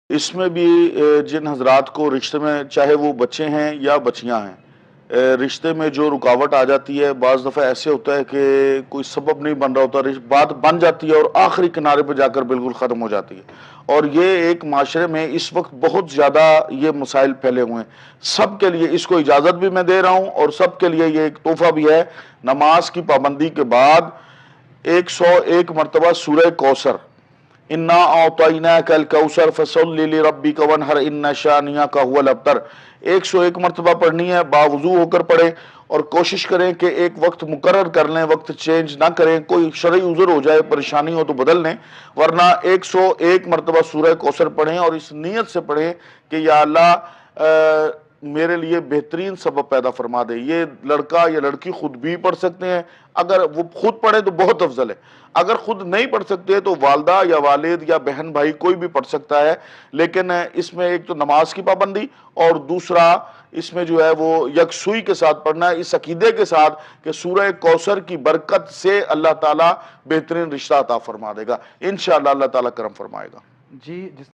اس میں بھی جن حضرات کو رشتے میں، چاہے وہ بچے ہیں یا بچیاں ہیں، رشتے میں جو رکاوٹ آ جاتی ہے، بعض دفعہ ایسے ہوتا ہے کہ کوئی سبب نہیں بن رہا ہوتا، بات بن جاتی ہے اور آخری کنارے پہ جا کر بالکل ختم ہو جاتی ہے۔ اور یہ ایک معاشرے میں اس وقت بہت زیادہ یہ مسائل پھیلے ہوئے ہیں۔ سب کے لیے اس کو اجازت بھی میں دے رہا ہوں، اور سب کے لیے یہ ایک تحفہ بھی ہے، نماز کی پابندی کے بعد 101 مرتبہ سورہ کوثر، انا اعطیناک الکوثر فصلی لربک وانحر ان شانئک هو الابتر، 101 مرتبہ پڑھنی ہے، باوضو ہو کر پڑھیں، اور کوشش کریں کہ ایک وقت مقرر کر لیں، وقت چینج نہ کریں، کوئی شرعی عذر ہو جائے، پریشانی ہو تو بدل لیں، ورنہ 101 مرتبہ سورہ کوثر پڑھیں، اور اس نیت سے پڑھیں کہ یا اللہ میرے لیے بہترین سبب پیدا فرما دے۔ یہ لڑکا یا لڑکی خود بھی پڑھ سکتے ہیں، اگر وہ خود پڑھیں تو بہت افضل ہے، اگر خود نہیں پڑھ سکتے تو والدہ یا والد یا بہن بھائی کوئی بھی پڑھ سکتا ہے، لیکن اس میں ایک تو نماز کی پابندی، اور دوسرا اس میں جو ہے وہ یکسوئی کے ساتھ پڑھنا ہے، اس عقیدے کے ساتھ کہ سورہ کوثر کی برکت سے اللہ تعالیٰ بہترین رشتہ عطا فرما دے گا، انشاءاللہ اللہ تعالیٰ کرم فرمائے گا۔ جی، جس